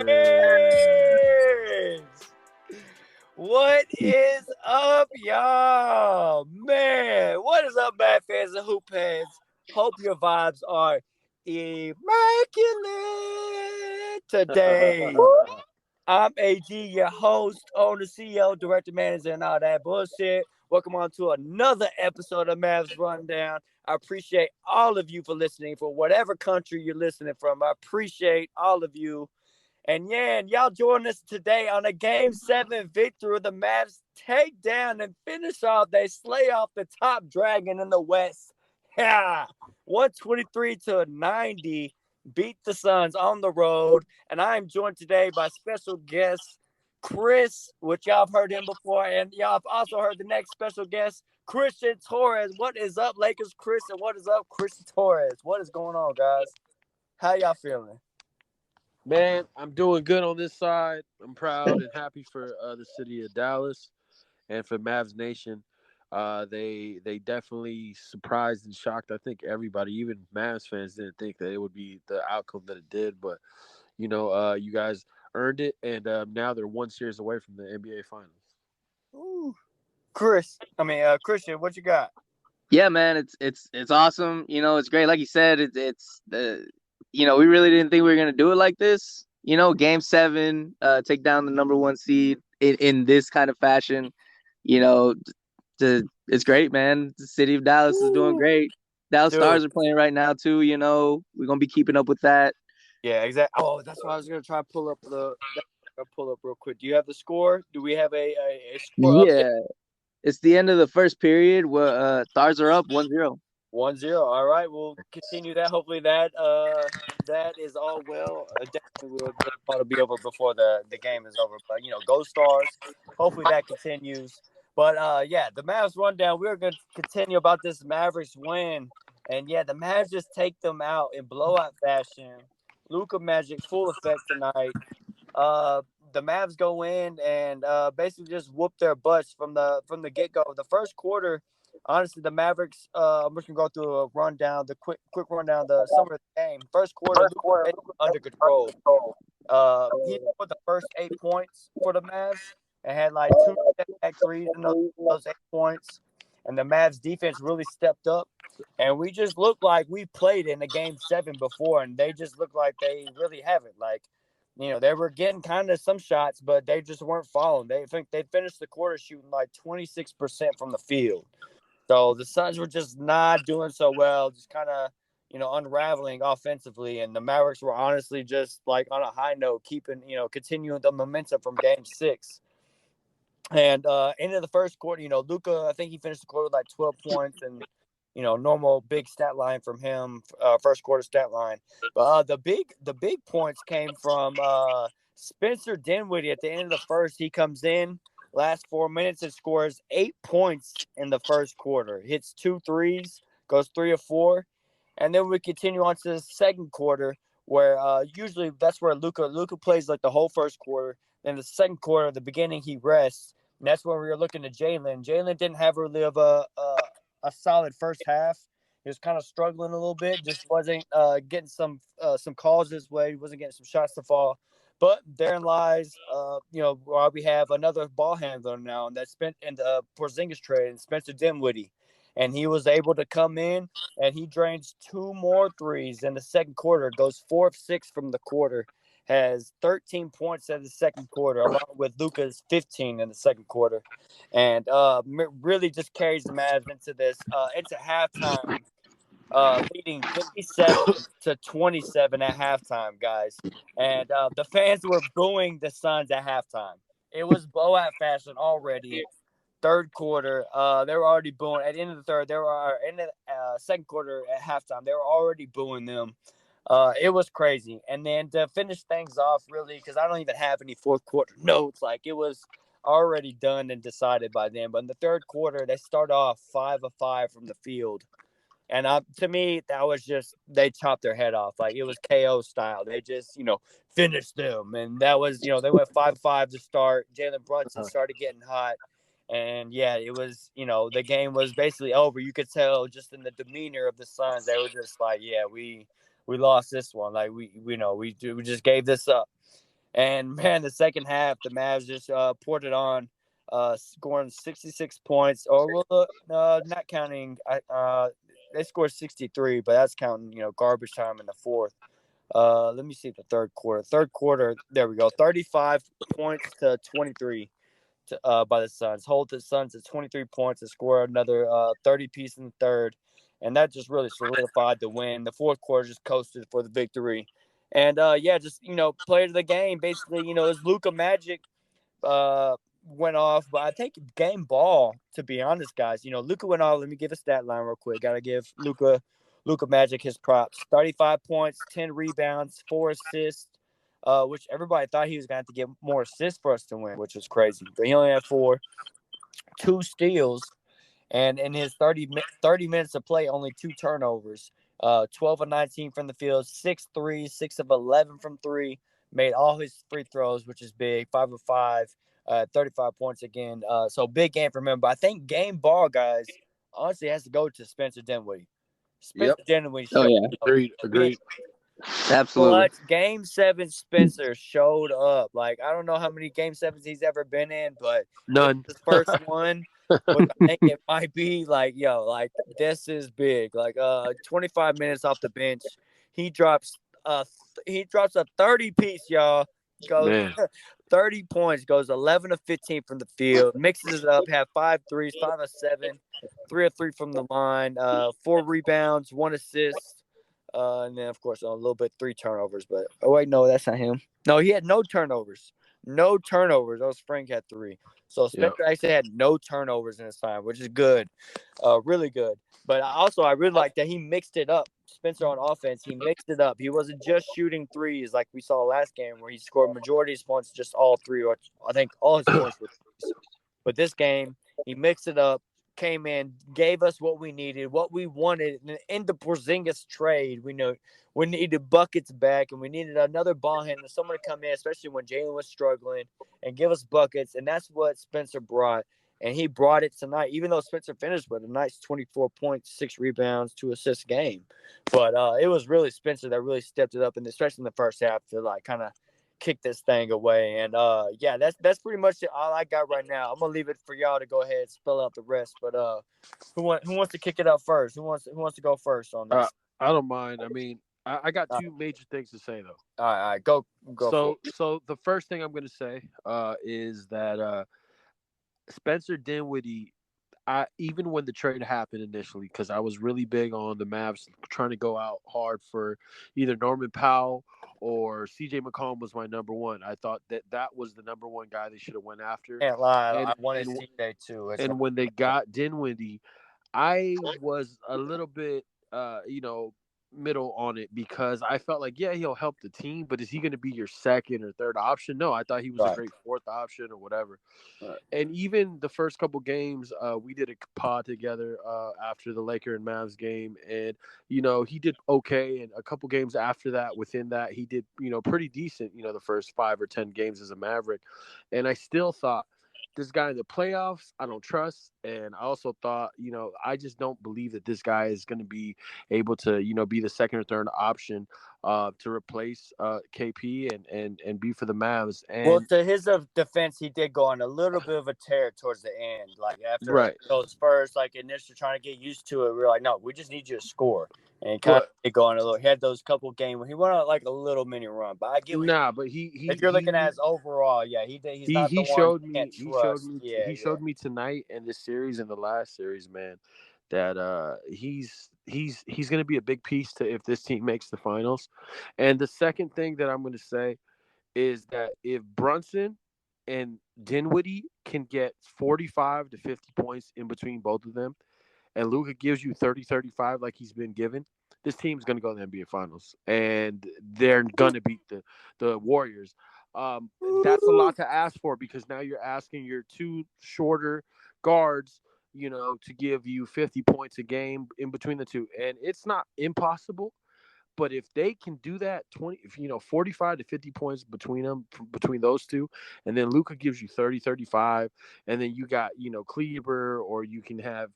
Yes! What is up, y'all? Man, what is up, Mad fans and Hoop fans? Hope your vibes are immaculate today. I'm AG, your host, owner, CEO, director, manager, and all that bullshit. Welcome on to another episode of Mavs Rundown. I appreciate all of you for listening, for whatever country you're listening from. I appreciate all of you. And yeah, and y'all join us today on a Game 7 victory with the Mavs take down and finish off. They slay off the top dragon in the West. Yeah, 123-90. Beat the Suns on the road. And I am joined today by special guest Chris, which y'all have heard him before. And y'all have also heard the next special guest, Christian Torres. What is up, Lakers Chris? And what is up, Christian Torres? What is going on, guys? How y'all feeling? Man, I'm doing good on this side. I'm proud and happy for the city of Dallas and for Mavs Nation. They definitely surprised and shocked, I think, everybody. Even Mavs fans didn't think that it would be the outcome that it did. But, you guys earned it, and now they're one series away from the NBA Finals. Ooh. Christian, what you got? Yeah, man, it's awesome. It's great. Like you said, it's the we really didn't think we were gonna do it like this. Game 7, take down the number 1 seed in this kind of fashion. It's great, man. The city of Dallas is doing great. Dallas Stars are playing right now too. We're gonna be keeping up with that. Yeah, exactly. Oh, that's why I was gonna try to pull up real quick. Do you have the score? Do we have a score? Yeah, update? It's the end of the first period. Where Stars are up 1-0. 1-0. All right, we'll continue that. Hopefully that is all well. Definitely we'll probably be over before the game is over. But go Stars. Hopefully that continues. But the Mavs rundown. We're gonna continue about this Mavericks win. And the Mavs just take them out in blowout fashion. Luka MAGIC full effect tonight. The Mavs go in and basically just whoop their butts from the get-go. The first quarter, honestly, the Mavericks, I'm just going to go through a rundown, the quick rundown of the summary of the game. First quarter, Luka under control. He put the first 8 points for the Mavs and had like 2 step-back threes in those 8 points. And the Mavs defense really stepped up. And we just looked like we played in a Game 7 before, and they just looked like they really haven't. Like, they were getting kind of some shots, but they just weren't falling. They finished the quarter shooting like 26% from the field. So the Suns were just not doing so well, just kind of, unraveling offensively. And the Mavericks were honestly just like on a high note, continuing the momentum from Game 6. And into the first quarter, Luka, I think he finished the quarter with like 12 points and, normal big stat line from him, first quarter stat line. But the big points came from Spencer Dinwiddie at the end of the first. He comes in, last 4 minutes, and scores 8 points in the first quarter. Hits 2 threes, goes 3 of 4. And then we continue on to the second quarter, where usually that's where Luka plays like the whole first quarter. Then the second quarter, the beginning, he rests. And that's when we were looking at Jalen. Jalen didn't have really of a solid first half. He was kind of struggling a little bit. Just wasn't getting some calls his way. He wasn't getting some shots to fall. But therein lies, why we have another ball handler now, and that's spent in the Porzingis trade, and Spencer Dinwiddie. And he was able to come in, and he drains 2 more threes in the second quarter. Goes 4 of 6 from the quarter. Has 13 points in the second quarter, along with Luka's 15 in the second quarter, and really just carries the Mavs into halftime, leading 57-27 at halftime, guys. And the fans were booing the Suns at halftime. It was blowout fashion already. Third quarter, they were already booing. At the end of the third, they were in the second quarter at halftime. They were already booing them. It was crazy. And then to finish things off, really, because I don't even have any fourth quarter notes. Like, it was already done and decided by them. But in the third quarter, they start off 5 of 5 from the field. And to me, that was just, they chopped their head off. Like, it was KO style. They just, finished them. And that was, they went 5-5 to start. Jalen Brunson started getting hot. And, it was, the game was basically over. You could tell just in the demeanor of the Suns, they were just like, we lost this one. Like, we just gave this up. And man, the second half, the Mavs just poured it on, scoring 66 points. Or not counting. They scored 63, but that's counting garbage time in the fourth. Let me see the third quarter. Third quarter, there we go. 35 points to 23 by the Suns. Hold the Suns to 23 points and score another 30 piece in the third. And that just really solidified the win. The fourth quarter just coasted for the victory. And just player of the game. Basically, it was Luka Magic went off, but I think game ball, to be honest, guys. Luka went off. Let me give a stat line real quick. Gotta give Luka Magic his props. 35 points, 10 rebounds, 4 assists. Which everybody thought he was going to have to get more assists for us to win, which was crazy. But he only had 4, 2 steals, and in his 30 minutes of play, only 2 turnovers. 12 of 19 from the field, 6 threes, 6 of 11 from 3. Made all his free throws, which is big. 5 of 5, 35 points again. So big game for him. But I think game ball, guys, honestly has to go to Spencer Dinwiddie. Spencer Dinwiddie showed up. Agreed. Absolutely. Game 7, Spencer showed up. Like, I don't know how many game 7s he's ever been in, but none. This first one, which I think it might be this is big. 25 minutes off the bench, he drops a 30 piece, y'all. Goes 30 points, goes 11 of 15 from the field, mixes it up, have 5 threes, 5 of 7, 3 of 3 from the line, 4 rebounds, 1 assist. And then, of course, a little bit 3 turnovers. But, oh, wait, no, that's not him. No, he had no turnovers. No turnovers. Those Frank had 3. So, Spencer actually had no turnovers in his time, which is good. Really good. But I really like that he mixed it up. Spencer on offense, he mixed it up. He wasn't just shooting threes like we saw last game where he scored majority of his points, just all 3. Or I think all his points were threes. But this game, he mixed it up. Came in, gave us what we needed, what we wanted in the Porzingis trade. We know we needed buckets back, and we needed another ball handler, someone to come in, especially when Jalen was struggling, and give us buckets. And that's what Spencer brought, and he brought it tonight. Even though Spencer finished with a nice 24 points, 6 rebounds, 2 assists game, but it was really Spencer that really stepped it up, and especially in the first half to kind of kick this thing away. And that's pretty much all I got right now. I'm gonna leave it for y'all to go ahead and spell out the rest. But who wants to kick it up first? Who wants to go first on this? I don't mind. I mean, I got 2 major things to say though. All right, go. So the first thing I'm gonna say is that Spencer Dinwiddie, even when the trade happened initially, because I was really big on the Mavs trying to go out hard for either Norman Powell or CJ McCollum was my number 1. I thought that was the number 1 guy they should have went after. Can't lie, I wanted CJ too. And when they got Dinwiddie, I was a little bit, middle on it because I felt like, he'll help the team, but is he going to be your second or third option? No, I thought he was a great 4th option or whatever. Right. And even the first couple games, we did a pod together after the Laker and Mavs game, and he did okay. And a couple games after that, within that, he did pretty decent. The first 5 or 10 games as a Maverick, and I still thought, this guy in the playoffs, I don't trust. And I also thought, I just don't believe that this guy is going to be able to, be the second or third option to replace KP and be for the Mavs. And well, to his defense, he did go on a little bit of a tear towards the end. Like after those first, initially trying to get used to it, we were like, no, we just need you to score. And he kind of did go on a little. He had those couple games where he went on a little mini run. But I get but he if you're looking at his overall, he did. He's not the one you can't trust. He showed me tonight in this series and the last series, man, that he's going to be a big piece to if this team makes the finals. And the second thing that I'm going to say is that if Brunson and Dinwiddie can get 45 to 50 points in between both of them, and Luka gives you 30, 35 like he's been given, this team's going to go to the NBA Finals, and they're going to beat the Warriors. That's a lot to ask for because now you're asking your 2 shorter guards, to give you 50 points a game in between the 2. And it's not impossible, but if they can do that, 45 to 50 points between those 2, and then Luka gives you 30, 35, and then you got, Kleber, or you can have,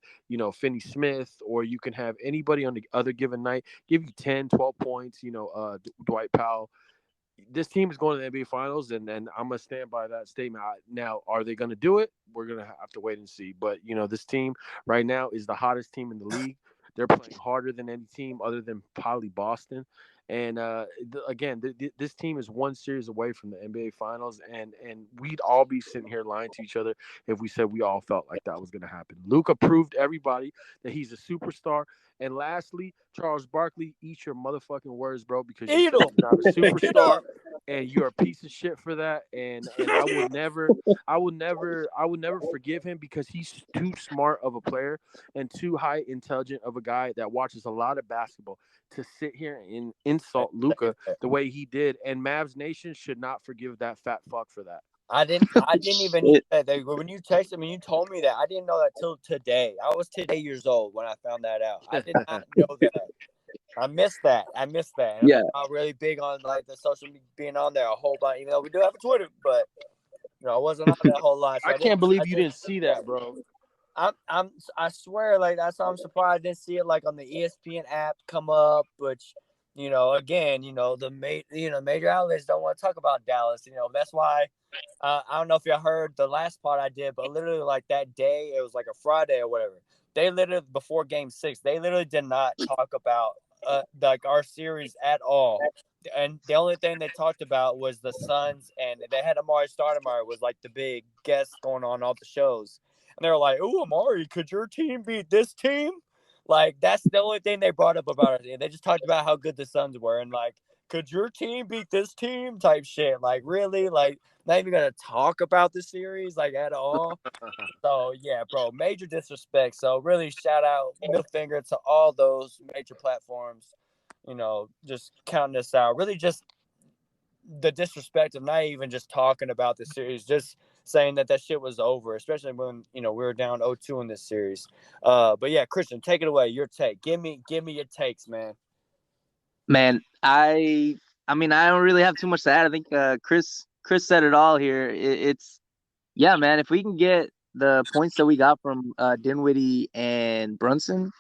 Finney Smith, or you can have anybody on the other given night give you 10, 12 points, Dwight Powell. this team is going to the NBA Finals, and I'm gonna stand by that statement. Now, are they going to do it? We're gonna have to wait and see. But this team right now is the hottest team in the league. They're playing harder than any team other than probably Boston. And again, this team is one series away from the NBA Finals, and we'd all be sitting here lying to each other if we said we all felt like that was going to happen. Luka proved everybody that he's a superstar. And lastly, Charles Barkley, eat your motherfucking words, bro, because you're not a superstar, and you're a piece of shit for that. And I will never forgive him because he's too smart of a player and too high intelligent of a guy that watches a lot of basketball to sit here and insult Luka the way he did. And Mavs Nation should not forgive that fat fuck for that. I didn't even know that. When you texted me, you told me that. I didn't know that till today. I was today years old when I found that out. I did not know that. I missed that. And yeah, I'm not really big on like the social media being on there a whole bunch. Even though we do have a Twitter, but I wasn't on that whole lot. So I can't believe you didn't see that, bro. I swear, like that's why I'm surprised I didn't see it like on the ESPN app come up, which again, the major outlets don't want to talk about Dallas. That's why I don't know if you heard the last part I did, but literally like that day, it was like a Friday or whatever. They literally before Game 6, they literally did not talk about like our series at all. And the only thing they talked about was the Suns, and they had Amari Stoudemire was like the big guest going on all the shows. And they were like, "Oh, Amari, could your team beat this team?" Like, that's the only thing they brought up about it. They just talked about how good the Suns were and, like, could your team beat this team type shit. Like, really? Like, not even going to talk about the series, like, at all. So, yeah, bro, major disrespect. So, really, shout out, middle finger to all those major platforms, just counting this out. Really just the disrespect of not even just talking about the series, just saying that shit was over, especially when we were down 0-2 in this series. But yeah, Christian, take it away. Your take. Give me your takes, man. Man, I mean, I don't really have too much to add. I think Chris said it all here. It's man. If we can get the points that we got from Dinwiddie and Brunson,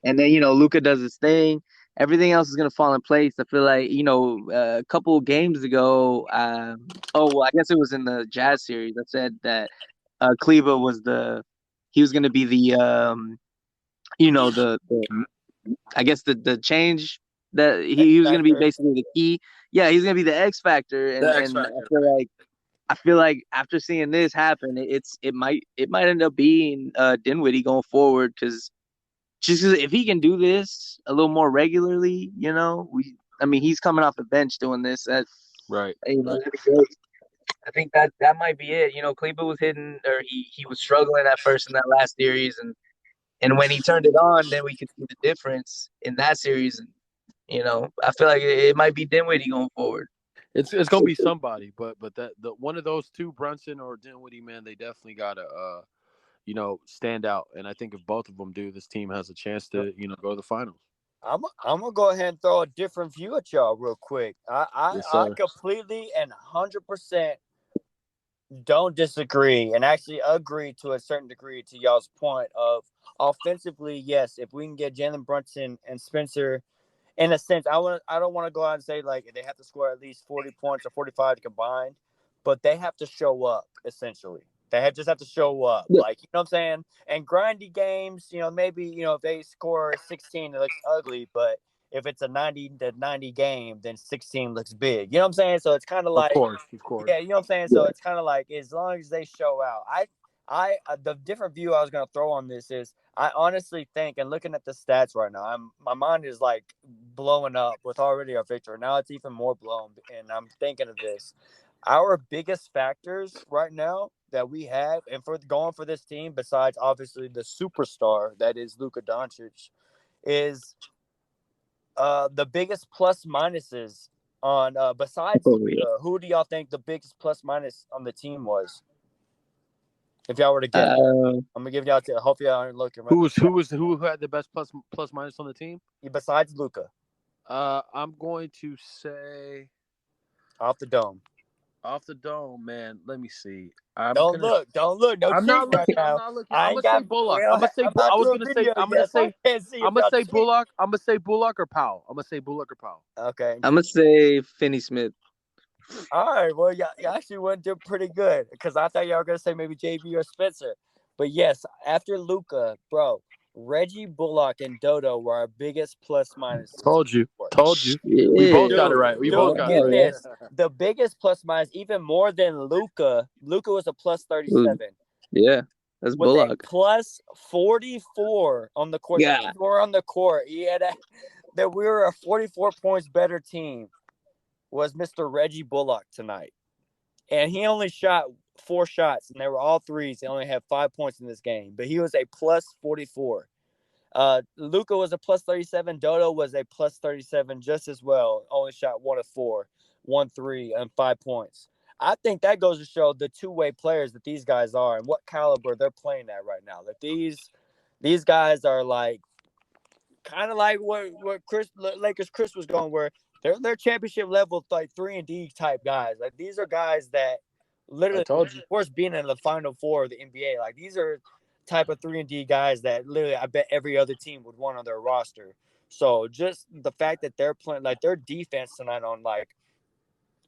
and then Luka does his thing, everything else is gonna fall in place. I feel like a couple of games ago, I guess it was in the Jazz series. I said that Kleba was he was gonna be the the I guess the change that he was gonna be basically the key. Yeah, he's gonna be the X factor, and I feel like after seeing this happen, it might end up being Dinwiddie going forward because. Just because if he can do this a little more regularly, he's coming off the bench doing this. Right. That'd be great. I think that might be it. Kleba was hitting, or he was struggling at first in that last series, and when he turned it on, then we could see the difference in that series. And I feel like it might be Dinwiddie going forward. It's gonna be somebody, but that the one of those two, Brunson or Dinwiddie, man, they definitely gotta stand out. And I think if both of them do, this team has a chance to, go to the finals. I'm gonna go ahead and throw a different view at y'all real quick. I completely and 100% don't disagree and actually agree to a certain degree to y'all's point of offensively. Yes, if we can get Jalen Brunson and Spencer, in a sense, I don't want to go out and say like they have to score at least 40 points or 45 combined, but they have to show up essentially. They just have to show up, like, you know what I'm saying? And grindy games, maybe, if they score 16, it looks ugly. But if it's a 90-90 game, then 16 looks big. You know what I'm saying? So it's kind of like, of course. Yeah, you know what I'm saying? So it's kind of like, as long as they show out. The different view I was going to throw on this is, I honestly think, and looking at the stats right now, my mind is like blowing up with already our victory. Now it's even more blown. And I'm thinking of this. Our biggest factors right now that we have, and for going for this team, besides obviously the superstar that is Luka Doncic, is the biggest plus minuses on besides Luka. Who do y'all think the biggest plus minus on the team was? If y'all were to get, I'm gonna give y'all to. Hope y'all aren't looking. Who had the best plus minus on the team? Besides Luka, I'm going to say off the dome. Off the dome, man. Let me see. Don't look. No, I'm not looking. Right I'm not looking. I'm gonna say Bullock. I'm gonna say Bullock. I'm gonna say Bullock or Powell. I'm gonna say Bullock or Powell. Okay. I'm gonna say Finney Smith. All right. Well, you actually went there pretty good because I thought y'all were gonna say maybe JB or Spencer. But yes, after Luka, bro, Reggie Bullock and Dodo were our biggest plus minuses. Told you. We both Shit. got it Dude, right. We both dude, got it get right. this. The biggest plus minus, even more than Luka. Luka was a plus 37. Yeah, that's Was a Bullock. plus 44 on the court. Yeah. That means we're on the court. That we were a 44 points better team was Mr. Reggie Bullock tonight. And he only shot 4 shots, and they were all threes. He only had 5 points in this game, but he was a plus 44. Luka was a plus 37. Dodo was a plus 37 just as well. Only shot 1 of 4, 1 3, and 5 points. I think that goes to show the two-way players that these guys are and what caliber they're playing at right now. That these guys are like kind of like what Lakers Chris was going, where they're championship level like 3-and-D type guys. Like these are guys that literally, I told you. of course, being in the Final Four of the NBA, like these are type of 3-and-D guys that literally I bet every other team would want on their roster. So just the fact that they're playing like their defense tonight on like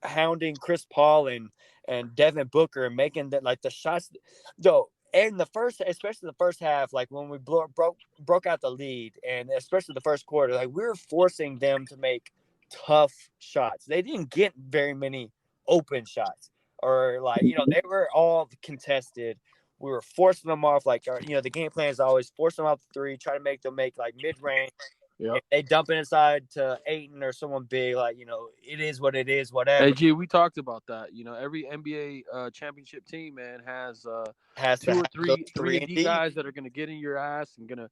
hounding Chris Paul and Devin Booker and making that like the shots, though. In the first, especially the first half, like when we broke out the lead, and especially the first quarter, like we were forcing them to make tough shots. They didn't get very many open shots, or like they were all contested. We were forcing them off. Like the game plan is always force them off the three, try to make them make like mid range. Yep. If they dump it inside to Ayton or someone big, like it is what it is, whatever. Hey, G, we talked about that. Every NBA championship team, man, has Has to 2 or have 3 those 3-and-D guys that are going to get in your ass and going to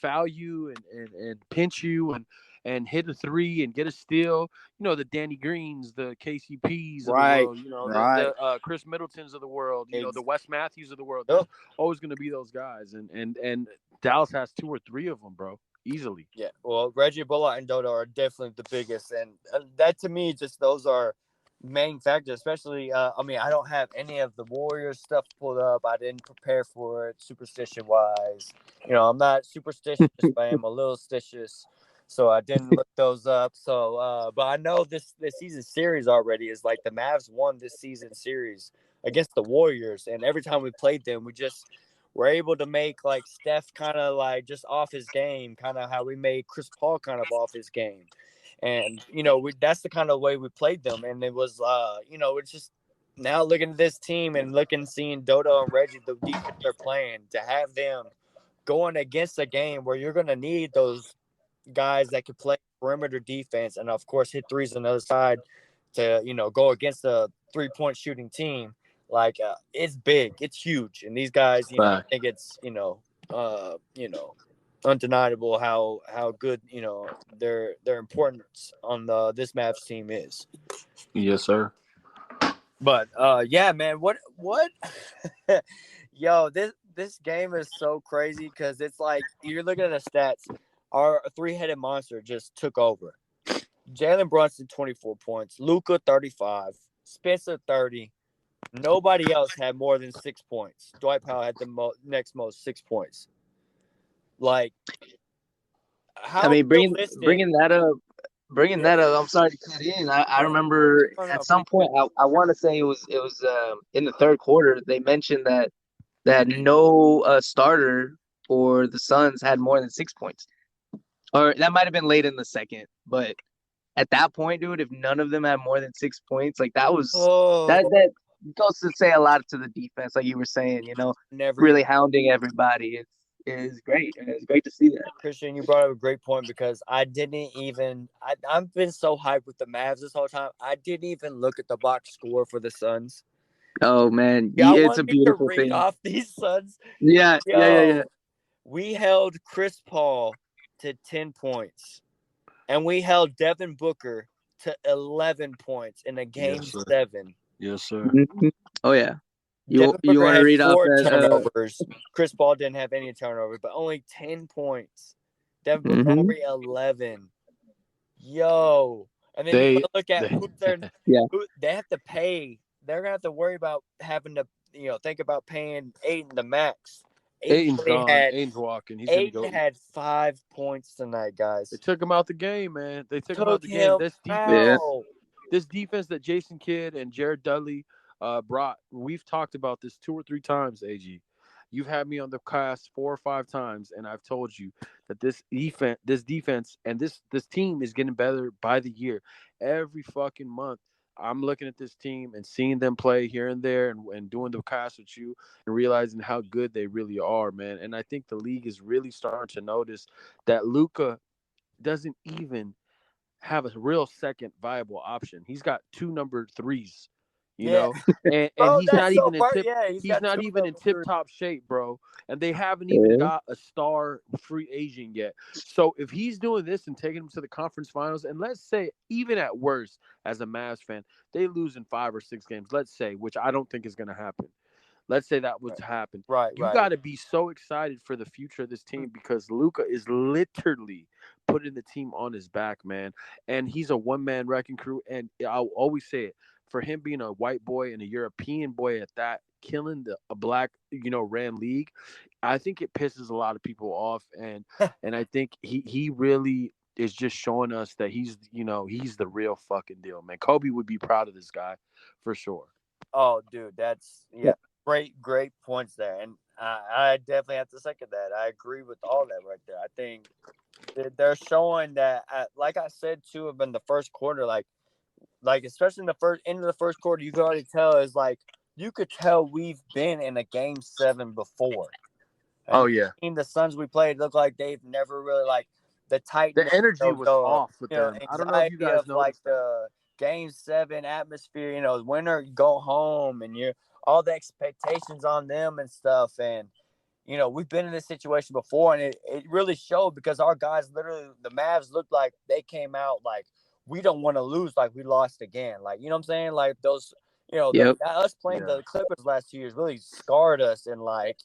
foul you and pinch you and hit a three and get a steal. The Danny Greens, the KCPs Right, of the world. right. The Chris Middletons of the world. The Wes Matthews of the world. Yep. There's always going to be those guys, and Dallas has 2 or 3 of them, bro. Easily. Yeah, well, Reggie Bullock and Dodo are definitely the biggest, and that to me, just those are main factors. Especially, I don't have any of the Warriors stuff pulled up. I didn't prepare for it superstition wise. I'm not superstitious, but I am a little stitious, so I didn't look those up. So, but I know this season series already is like the Mavs won this season series against the Warriors, and every time we played them, we're able to make like Steph kind of like just off his game, kind of how we made Chris Paul kind of off his game. And, that's the kind of way we played them. And it was, it's just now looking at this team and seeing Dodo and Reggie, the defense they're playing, to have them going against a game where you're going to need those guys that can play perimeter defense and, of course, hit threes on the other side to, go against a 3-point shooting team. Like it's big, it's huge, and these guys, I think it's undeniable how good their importance on this Mavs team is. Yes, sir. But yeah, man, what yo, this game is so crazy because it's like you're looking at the stats. Our 3-headed monster just took over. Jalen Brunson 24 points, Luka 35, Spencer 30. Nobody else had more than 6 points. Dwight Powell had the next most 6 points. Like, how bringing that up. I'm sorry to cut in. I remember at some point I want to say it was in the third quarter they mentioned that no starter for the Suns had more than 6 points, or that might have been late in the second. But at that point, dude, if none of them had more than 6 points, like that was that goes to say a lot to the defense, like you were saying, really hounding everybody. It's great. It's great to see that. Christian, you brought up a great point because I've been so hyped with the Mavs this whole time. I didn't even look at the box score for the Suns. Oh man, it's a beautiful thing. Off these Suns. Yeah. We held Chris Paul to 10 points, and we held Devin Booker to 11 points in a game 7. Yes, sir. Mm-hmm. Oh yeah. You want to read off that? Turnovers. Chris Paul didn't have any turnovers, but only 10 points. Devin Booker only 11. Yo, and then you look at who they have to pay. They're gonna have to worry about having to, think about paying Ayton the max. Ayton's walking. He's Ayton gonna go. had 5 points tonight, guys. They took him out the game, man. They took him out the game. That's defense. Yeah. this defense that Jason Kidd and Jared Dudley brought. We've talked about this 2 or 3 times, AG. You've had me on the cast 4 or 5 times, and I've told you that this defense, and this team is getting better by the year. Every fucking month, I'm looking at this team and seeing them play here and there, and doing the cast with you and realizing how good they really are, man. And I think the league is really starting to notice that Luka doesn't even have a real second viable option. He's got 2 number 3s, you Yeah, know, and bro, he's not that's so even in far. tip. Yeah, he's He's got not two even in number tip three. top shape, bro. And they haven't even Yeah. got a star free agent yet. So if he's doing this and taking them to the conference finals, and let's say even at worst, as a Mavs fan, they lose in 5 or 6 games. Let's say, which I don't think is going to happen. Let's say that would happen. Right, You right. got to be so excited for the future of this team because Luka is literally putting the team on his back, man. And he's a one-man wrecking crew. And I'll always say it, for him being a white boy and a European boy at that, killing a black, ran league, I think it pisses a lot of people off. And I think he really is just showing us that he's the real fucking deal, man. Kobe would be proud of this guy for sure. Oh, dude, that's great points there, and I definitely have to second that. I agree with all that right there. I think they're showing that, like I said too, in the first quarter, like especially in the first end of the first quarter, you could already tell is like you could tell we've been in a game 7 before. And Oh yeah, the Suns we played look like they've never really like the tightness. the energy was off with them. I don't know if you Anxiety guys of like noticed that. the game 7 atmosphere. Winner go home and you're all the expectations on them and stuff. And we've been in this situation before, and it really showed because our guys literally, the Mavs looked like they came out like we don't want to lose, like we lost again. Like, you know what I'm saying? Like those, Yep. us playing the Clippers last 2 years really scarred us and like,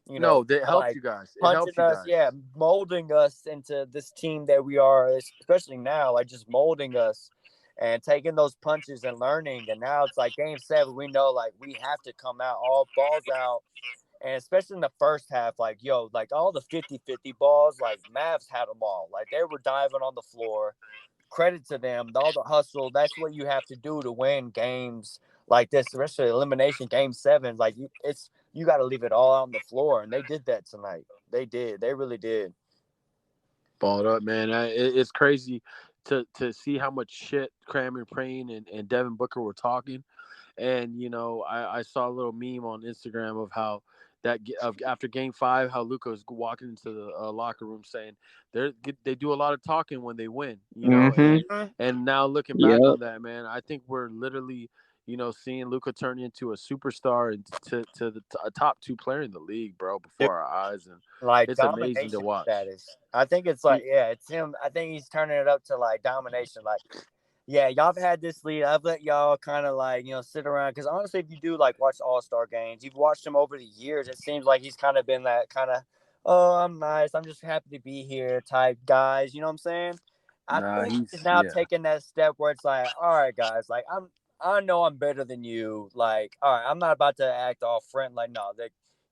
No, it helped like you guys. It punching helped you us, guys. molding us into this team that we are, especially now, like just molding us and taking those punches and learning. And now it's like game 7, we know like we have to come out all balls out. And especially in the first half, like, like all the 50-50 balls, like Mavs had them all. Like they were diving on the floor. Credit to them. All the hustle. That's what you have to do to win games like this, especially elimination game 7. Like you got to leave it all on the floor. And they did that tonight. They did. They really did. Balled up, man. It's crazy to see how much shit Kramer Prayne and Devin Booker were talking. And, I saw a little meme on Instagram of how after game 5, how Luka was walking into the locker room saying they do a lot of talking when they win, and now looking back on that, man, I think we're literally, seeing Luka turn into a superstar and to a top 2 player in the league, bro, before our eyes. And like it's amazing to watch. Status. I think it's like, it's him. I think he's turning it up to like domination. Like, y'all have had this lead. I've let y'all kind of like, sit around. Because honestly, if you do like watch All-Star games, you've watched him over the years. It seems like he's kind of been that kind of, oh, I'm nice, I'm just happy to be here type guys. You know what I'm saying? I think he's now taking that step where it's like, all right, guys, like I know I'm better than you. Like, all right, I'm not about to act all friend. Like, no,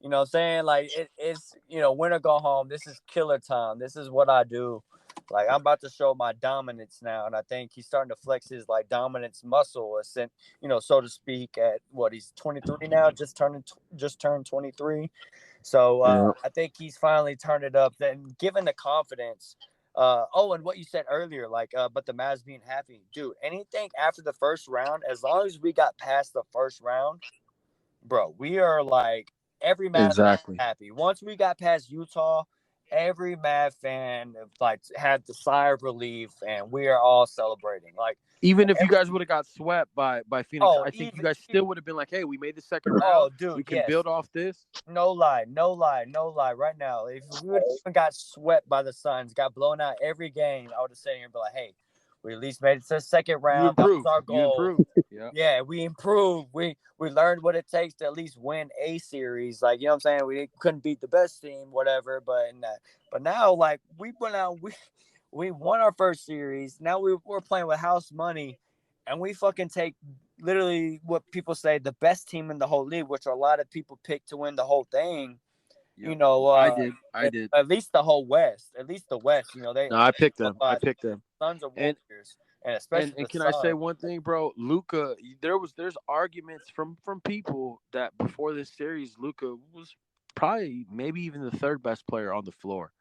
you know what I'm saying? Like, it's, win or go home. This is killer time. This is what I do. Like, I'm about to show my dominance now. And I think he's starting to flex his, like, dominance muscle, so to speak, at what, he's 23 now, just turned 23. So I think he's finally turned it up. Then given the confidence. And what you said earlier, like, but the Mavs being happy, dude, anything after the first round, as long as we got past the first round, bro, we are like every Mavs fan happy. Once we got past Utah, every Mavs fan like had the sigh of relief, and we are all celebrating. Like, even if you guys would have got swept by Phoenix, I think you guys still would have been like, hey, we made the second round. Oh, dude, we can build off this. No lie. Right now, if we would have got swept by the Suns, got blown out every game, I would have sat here and be like, hey, we at least made it to the second round. That was our goal. Yeah, we improved. We learned what it takes to at least win a series. Like, you know what I'm saying? We couldn't beat the best team, whatever. But now, like, we went out. We won our first series. Now we're playing with house money, and we fucking take literally what people say the best team in the whole league, which a lot of people pick to win the whole thing. Yep. I did. At least the whole West. At least the West. I picked them. Suns or Warriors. and especially And the can I say Suns. one thing, bro? Luca, there's arguments from people that before this series, Luca was probably maybe even the third best player on the floor.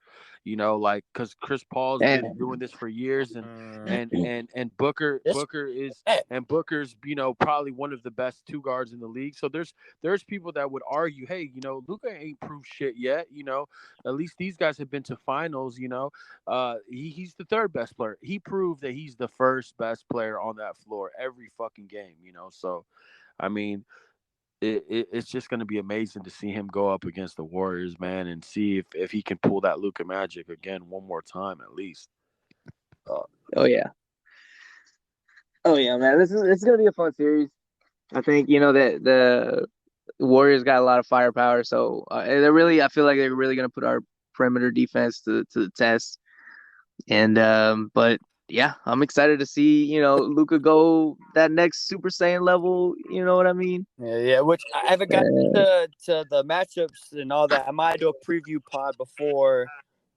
Like because Chris Paul's been And doing this for years, and Mm, and and and Booker this Booker is eh, and Booker's probably one of the best two guards in the league. So there's people that would argue, hey, Luca ain't proved shit yet. At least these guys have been to finals. He's the third best player. He proved that he's the first best player on that floor every fucking game. So I mean it's just going to be amazing to see him go up against the Warriors, man, and see if he can pull that Luka magic again one more time at least. uh, oh yeah, man, it's gonna be a fun series. I think that the Warriors got a lot of firepower, so I feel like they're really gonna put our perimeter defense to the test. And but yeah, I'm excited to see Luka go that next Super Saiyan level. You know what I mean? yeah. Which I haven't got Uh, to the matchups and all that. I might do a preview pod before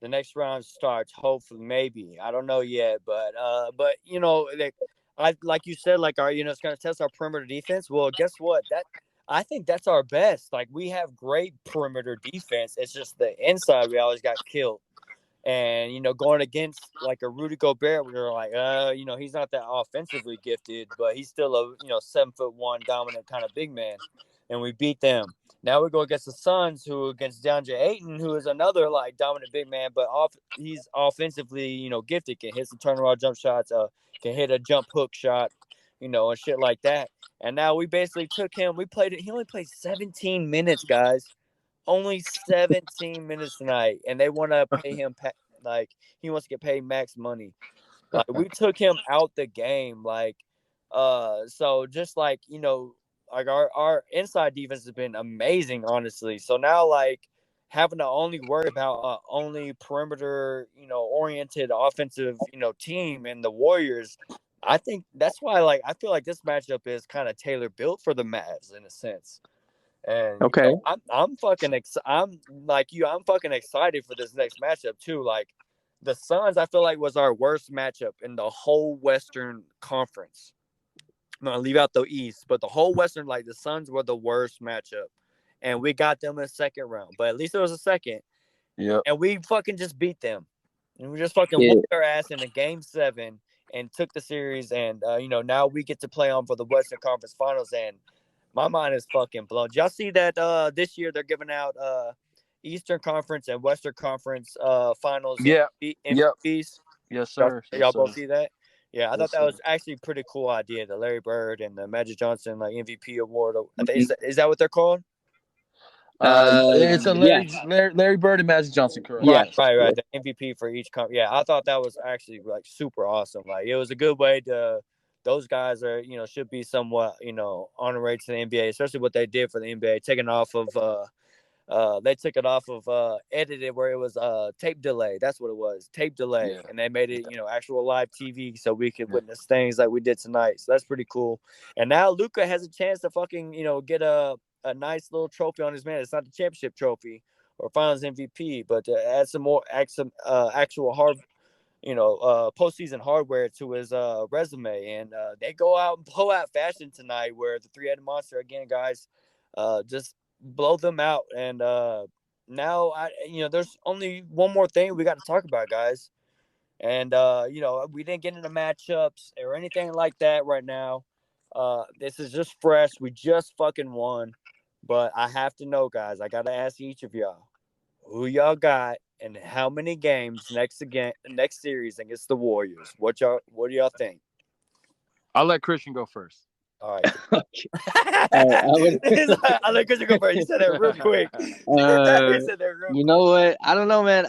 the next round starts. Hopefully, maybe I don't know yet, but like you said, like it's gonna test our perimeter defense. Well, guess what? I think that's our best. Like we have great perimeter defense. It's just the inside we always got killed. And going against like a Rudy Gobert, we were like, he's not that offensively gifted, but he's still a 7'1" dominant kind of big man, and we beat them. Now we go against the Suns, who against DeAndre Ayton, who is another like dominant big man, but he's offensively gifted, can hit some turnaround jump shots, can hit a jump hook shot, and shit like that. And now we basically took him. We played it. He only played 17 minutes, guys, only 17 minutes tonight, and they want to pay him like he wants to get paid max money. Like we took him out the game, like so just like like our inside defense has been amazing, honestly. So now like having to only worry about only perimeter oriented offensive team and the Warriors. I think that's why like I feel like this matchup is kind of tailor built for the Mavs in a sense. And okay. I'm like you. I'm fucking excited for this next matchup too. Like the Suns, I feel like was our worst matchup in the whole Western Conference. I'm gonna leave out the East, but the whole Western, like the Suns were the worst matchup, and we got them in the second round. But at least it was a second, Yep. and we fucking just beat them, and we just fucking Yeah. whooped their ass in a game 7 and took the series. And now we get to play on for the Western Conference Finals, and my mind is fucking blown. Did y'all see that this year they're giving out Eastern Conference and Western Conference finals Yeah. Yep. MVPs? Yes, Y'all, sir. Yes, y'all sir. both see that? Yeah, I thought Yes, that sir. was actually a pretty cool idea. The Larry Bird and the Magic Johnson like MVP award. I think, is that what they're called? It's a Yeah. Larry Bird and Magic Johnson, correct? Yeah. Right. The MVP for each Yeah, I thought that was actually like super awesome. Like it was a good way to. Those guys are should be somewhat honorary to the NBA, especially what they did for the NBA, taking off of they took it off of edited where it was tape delay. That's what it was, tape delay, Yeah. and they made it actual live TV so we could witness things like we did tonight. So that's pretty cool. And now Luka has a chance to fucking get a nice little trophy on his man. It's not the championship trophy or Finals MVP, but to add some actual hard postseason hardware to his resume. And they go out and blow out fashion tonight, where the three-headed monster again, guys, just blow them out. And now there's only one more thing we got to talk about, guys. And we didn't get into matchups or anything like that right now. This is just fresh. We just fucking won. But I have to know, guys. I got to ask each of y'all who y'all got and how many games next series against the Warriors. What do y'all think? I'll let Christian go first. All right. would. I let Christian go first. He said that real quick. He said that real You quick. know what? I don't know, man.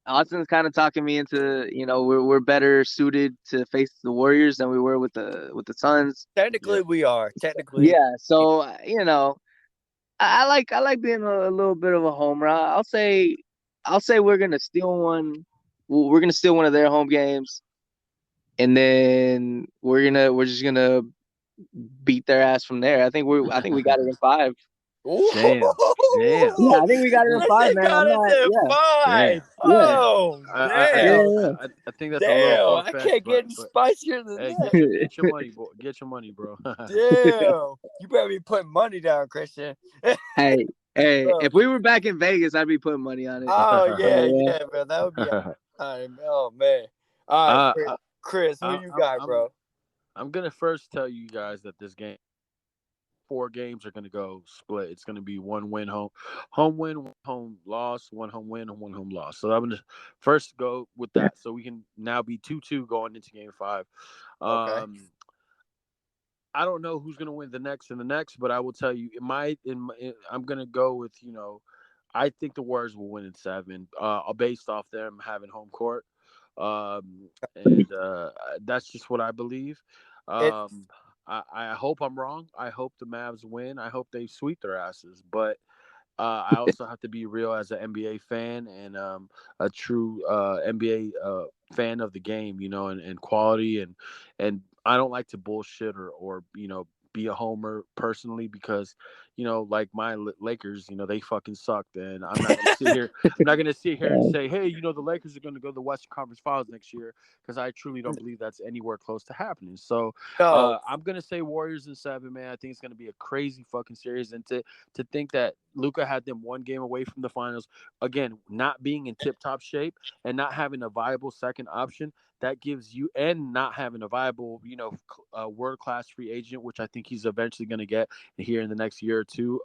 Austin's kind of talking me into, we're better suited to face the Warriors than we were with the Suns. Technically, we are. Technically, Yeah. So I like being a little bit of a homer. I'll say we're gonna steal one. We're gonna steal one of their home games, and then we're just gonna beat their ass from there. I think we got it in 5. Ooh. Damn. Yeah, I think we got it in 5, man. Got I'm it not. to Yeah, 5. yeah. Oh, I, damn. I think that's a little Damn. far I fetched, can't get but spicier than hey, that. get your money, boy. Get your money, bro. Damn. You better be putting money down, Christian. Hey, Bro. if we were back in Vegas, I'd be putting money on it. Oh, Yeah. yeah, man. That would be time. Oh, man. All right, Chris, who you got, bro? I'm gonna first tell you guys that this game, 4 games are gonna go split. It's gonna be 1 win home win, 1 home loss, 1 home win, and 1 home loss. So I'm gonna first go with that, so we can now be 2-2 going into Game 5. Okay. I don't know who's gonna win the next and the next, but I will tell you, I'm gonna go with I think the Warriors will win in 7, based off them having home court, and that's just what I believe. It, I hope I'm wrong. I hope the Mavs win. I hope they sweep their asses. But I also have to be real as an NBA fan and a true NBA fan of the game, and quality and I don't like to bullshit or be a homer personally because like my Lakers, they fucking sucked, and I'm not gonna sit here. I'm not gonna sit here and say, hey, the Lakers are gonna go to the Western Conference Finals next year, because I truly don't believe that's anywhere close to happening. So no. I'm gonna say Warriors in 7, man. I think it's gonna be a crazy fucking series, and to think that Luka had them 1 game away from the finals, again, not being in tip-top shape and not having a viable second option, that gives you, and not having a viable, world-class free agent, which I think he's eventually going to get here in the next year or two.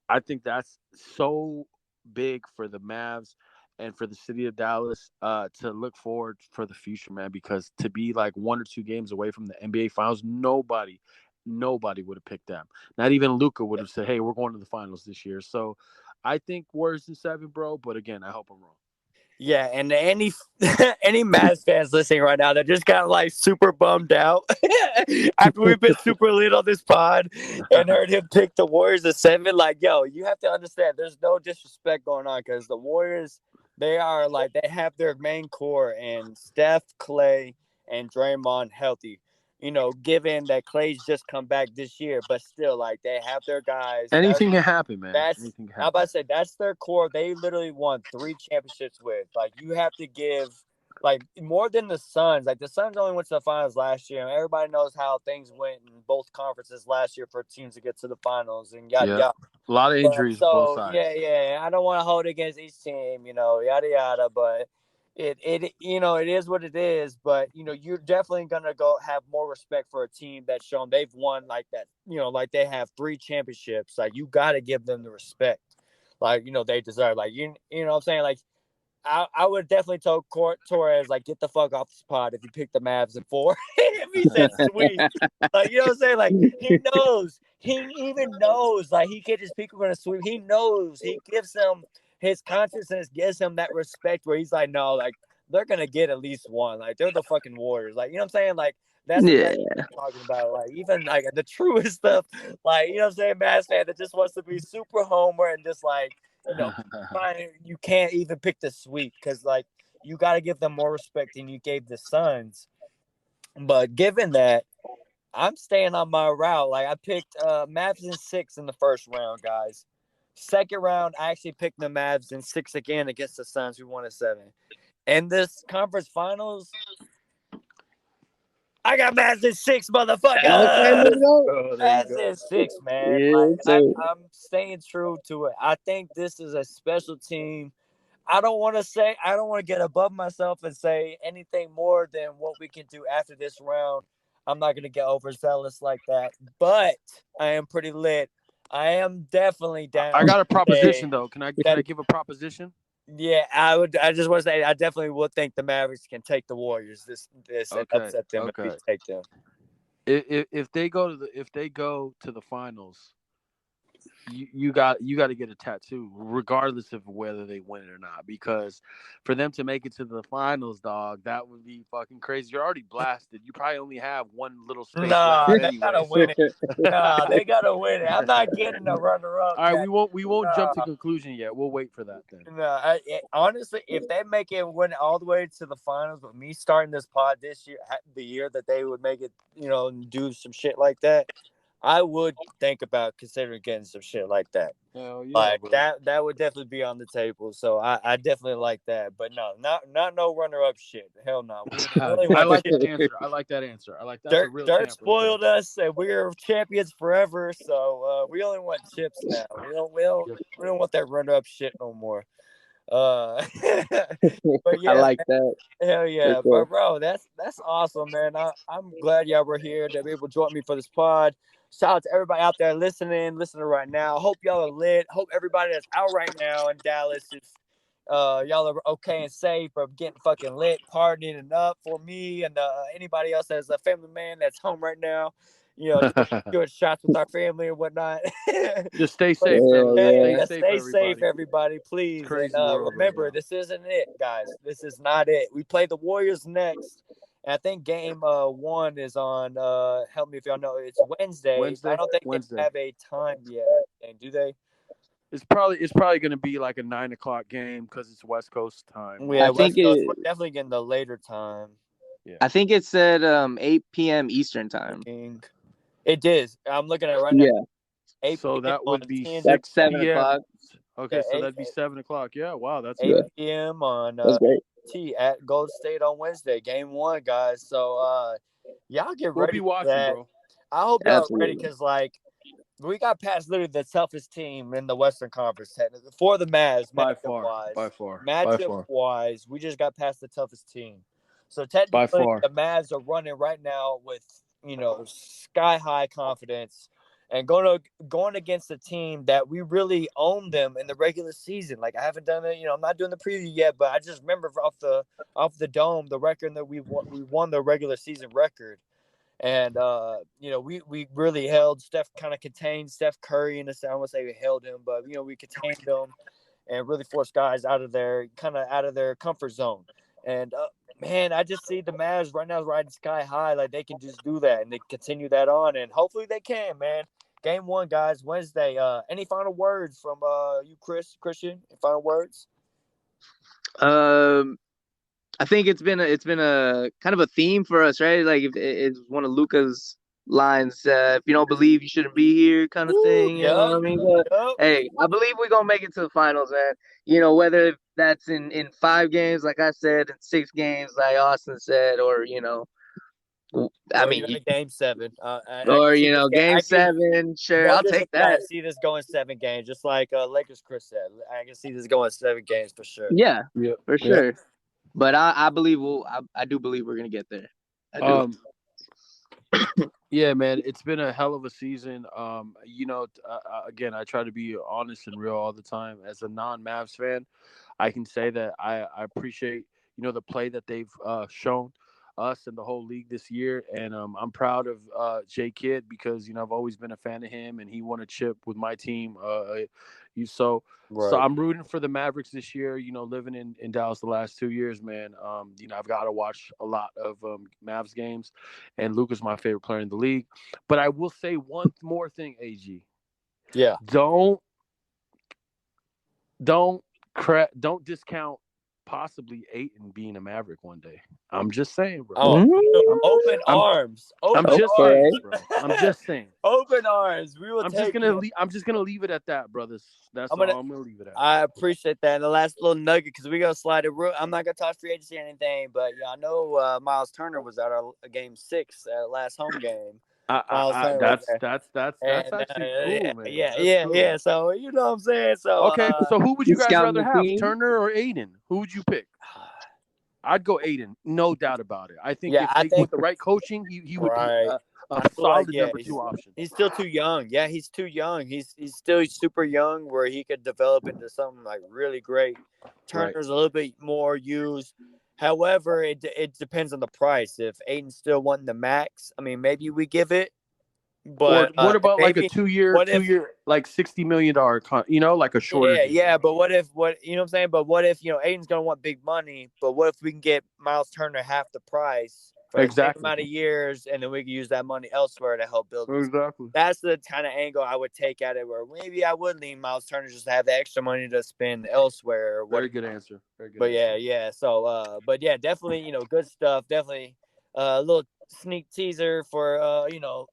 I think that's so big for the Mavs and for the city of Dallas to look forward for the future, man, because to be like 1 or 2 games away from the NBA Finals, nobody would have picked them. Not even Luka would have said, hey, we're going to the finals this year. So I think Warriors in 7, bro. But again, I hope I'm wrong. Yeah, and any any Mavs fans listening right now that just got like super bummed out after we've been super lit on this pod and heard him pick the Warriors at 7, like, yo, you have to understand there's no disrespect going on, because the Warriors, they are like, they have their main core and Steph, Clay, and Draymond healthy. Given that Clay's just come back this year, but still, like, they have their guys. Anything can happen, man. That's I'm about to say that's their core. They literally won 3 championships with. Like, you have to give like more than the Suns. Like, the Suns only went to the finals last year, and everybody knows how things went in both conferences last year for teams to get to the finals and yada yada. A lot of injuries on both sides. Yeah. I don't want to hold it against each team, yada yada, but it is what it is. But you're definitely gonna go have more respect for a team that's shown they've won like that. Like, they have 3 championships. Like, you got to give them the respect, like, they deserve. Like, you know what I'm saying. Like, I would definitely tell Torres, like, get the fuck off this pod if you pick the Mavs at 4. If he said sweet, like, you know what I'm saying. Like, he knows. He even knows. Like, he can't just pick going to sweep. He knows. He gives him his consciousness, gives him that respect where he's like, no, like, they're gonna get at least 1. Like, they're the fucking Warriors. Like, you know what I'm saying. Like, that's what I'm talking about. Like, even like the truest stuff. Like, you know what I'm saying. Mavs fan that just wants to be super homer and just like. You can't even pick the sweep, because like you got to give them more respect than you gave the Suns. But given that, I'm staying on my route. Like, I picked Mavs in 6 in the first round, guys. Second round, I actually picked the Mavs in 6 again against the Suns, who won at 7. And this conference finals, I got Mavs in 6, motherfucker. Mavs in 6, man. Yeah, like, I'm staying true to it. I think this is a special team. I don't want to get above myself and say anything more than what we can do after this round. I'm not going to get overzealous like that, but I am pretty lit. I am definitely down. I got a proposition, though. Can I give a proposition? Yeah, I would. I just want to say I definitely would think the Mavericks can take the Warriors this and upset them if we take them. If they go to the finals, you got to get a tattoo, regardless of whether they win it or not, because for them to make it to the finals, dog, that would be fucking crazy. You're already blasted. You probably only have 1 little space left they gotta win it. They gotta win it. I'm not getting a runner-up. All right, we won't jump to conclusion yet. We'll wait for that then. Honestly, if they make it win all the way to the finals, with me starting this pod this year, the year that they would make it, and do some shit like that, I would think about considering getting some shit like that. Hell yeah, Like bro. that would definitely be on the table. So I definitely like that. But no, not no runner up shit. Hell no. We only I want like shit. that answer. I like that answer. I like that's a real Dirt champ right there. spoiled us, and we're champions forever. So we only want chips now. We don't want that runner up shit no more. But I yeah, like that. hell yeah. For sure. But bro, that's awesome, man. I'm glad y'all were here to be able to join me for this pod. Shout out to everybody out there listening right now. Hope y'all are lit. Hope everybody that's out right now in Dallas is y'all are okay and safe or getting fucking lit, partying and up for me and anybody else that's a family man that's home right now. You know, doing shots with our family and whatnot. Just stay But, safe, fellas. Yeah. stay safe, everybody, It's please. crazy And world right remember, now. this isn't it, guys. This is not it. We play the Warriors next. And I think game 1 is on. Help me if y'all know. It's Wednesday. I don't think they have a time yet. Do they? It's probably going to be like a 9 o'clock game because it's West Coast time. Yeah, I think West Coast. We're definitely getting the later time. Yeah. I think it said 8 p.m. Eastern time. It is. I'm looking at it right Yeah. now. 8 So p.m. that would be TNT. 6 That's 7 p.m. o'clock. Okay, Yeah, so that'd be 7 o'clock. Yeah, wow, that's 8 good. p.m. on That's great. T at Gold State on Wednesday, game 1, guys. So y'all get We'll ready be for watching, that. bro. I hope y'all are ready Absolutely. because like we got past literally the toughest team in the Western Conference technically for the Mavs By matchup far. wise, we just got past the toughest team. So By technically, far. the Mavs are running right now with sky high confidence and going against a team that we really own them in the regular season. Like I haven't done it, I'm not doing the preview yet, but I just remember off the dome the record that we won the regular season record. And we really held Steph, kind of contained Steph Curry in the sense. I won't say we held him, but we contained them and really forced guys out of their comfort zone. And man, I just see the Mavs right now riding sky high, like they can just do that and they continue that on, and hopefully they can, man. Game 1, guys, Wednesday. Any final words from you, Christian? Any final words? I think it's been a kind of a theme for us, right? Like if it's one of Luka's lines, if you don't believe, you shouldn't be here, kind of thing. You know what I mean? But hey, I believe we're gonna make it to the finals, man. Whether that's in 5 games, like I said, in 6 games, like Austin said, or I mean, game 7. or game 7. Sure, no I'll take that. I see this going 7 games, just like Lakers Chris said. I can see this going 7 games for sure. Yeah, for sure. Yeah. But I believe I do believe we're gonna get there. I do. Yeah, man, it's been a hell of a season. Again, I try to be honest and real all the time. As a non-Mavs fan, I can say that I appreciate the play that they've shown us and the whole league this year, and I'm proud of J Kidd because I've always been a fan of him, and he won a chip with my team. So I'm rooting for the Mavericks this year. Living in Dallas the last 2 years, man. I've got to watch a lot of Mavs games, and Luka's my favorite player in the league. But I will say one more thing, AG. Yeah. Don't discount possibly Ayton being a Maverick one day. I'm just saying, bro. Open arms. I'm just saying, bro. I'm just saying. Open arms. We will. I'm just gonna leave it at that, brothers. That's all I'm gonna leave it at. I appreciate that. And the last little nugget, because we gonna slide it. I'm not gonna talk free agency or anything, but I know Miles Turner was at our game 6, last home game. That's actually cool, man. Yeah. So you know what I'm saying. So okay. So who would you guys rather have, team? Turner or Ayton? Who would you pick? I'd go Ayton, no doubt about it. I think with the right coaching, he would be a solid number 2 option. He's still too young. Yeah, he's too young. He's still super young, where he could develop into something like really great. Turner's a little bit more used. However, it depends on the price. If Ayton's still wanting the max, I mean, maybe we give it. But what about maybe, like a 2-year, like $60 million, like a shorter? Yeah. But what if what I'm saying? But what if Ayton's gonna want big money? But what if we can get Miles Turner half the price for the same amount of years, and then we can use that money elsewhere to help build? Exactly. That's the kind of angle I would take at it. Where maybe I would lean Miles Turner just to have the extra money to spend elsewhere. Very good answer. But yeah. So, but yeah, definitely, good stuff. Definitely, a little sneak teaser for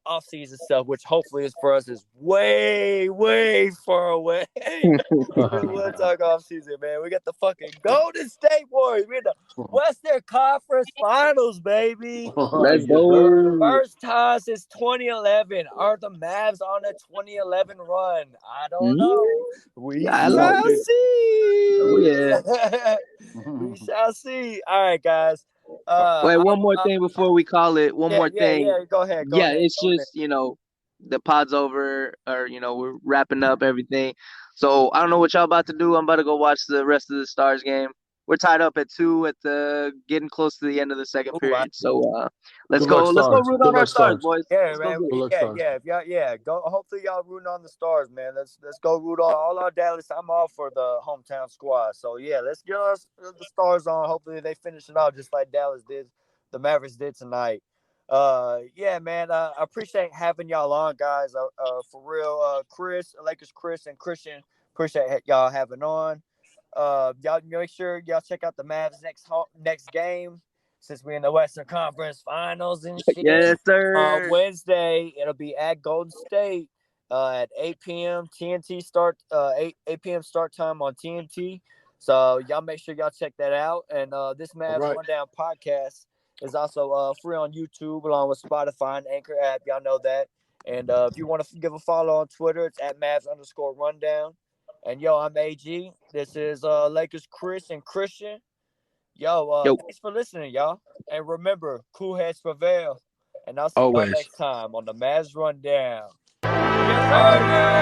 off season stuff, which hopefully is for us is way far away. We will talk off season, man. We got the fucking Golden State Warriors. We're in the Western Conference Finals, baby. Let's go. First time since 2011. Are the Mavs on a 2011 run? I don't know. We shall see. Oh, yeah. We shall see. All right, guys. Wait, one more thing before we call it. One more thing. Yeah, go ahead. It's just, the pod's over, or, we're wrapping up everything. So I don't know what y'all about to do. I'm about to go watch the rest of the Stars game. We're tied up at 2 at the getting close to the end of the second period. So let's go root on our Stars, boys. Yeah, man. Go. Hopefully y'all rooting on the Stars, man. Let's go root on all our Dallas. I'm all for the hometown squad. So yeah, let's get us the Stars on. Hopefully they finish it out just like Dallas did, the Mavericks did tonight. Yeah, man. I appreciate having y'all on, guys. For real, Chris, Lakers Chris and Christian, appreciate y'all having on. Y'all make sure y'all check out the Mavs next game, since we're in the Western Conference Finals and shit. Yes, sir. Wednesday it'll be at Golden State at 8 p.m. TNT start 8 p.m. start time on TNT. So y'all make sure y'all check that out. And this Mavs Rundown podcast is also free on YouTube along with Spotify and Anchor app. Y'all know that. And if you want to give a follow on Twitter, it's at Mavs_rundown. And yo, I'm AG. This is Lakers Chris and Christian. Yo, thanks for listening, y'all. And remember, cool heads prevail. And I'll see y'all next time on the Mavs Rundown. Yes, sir.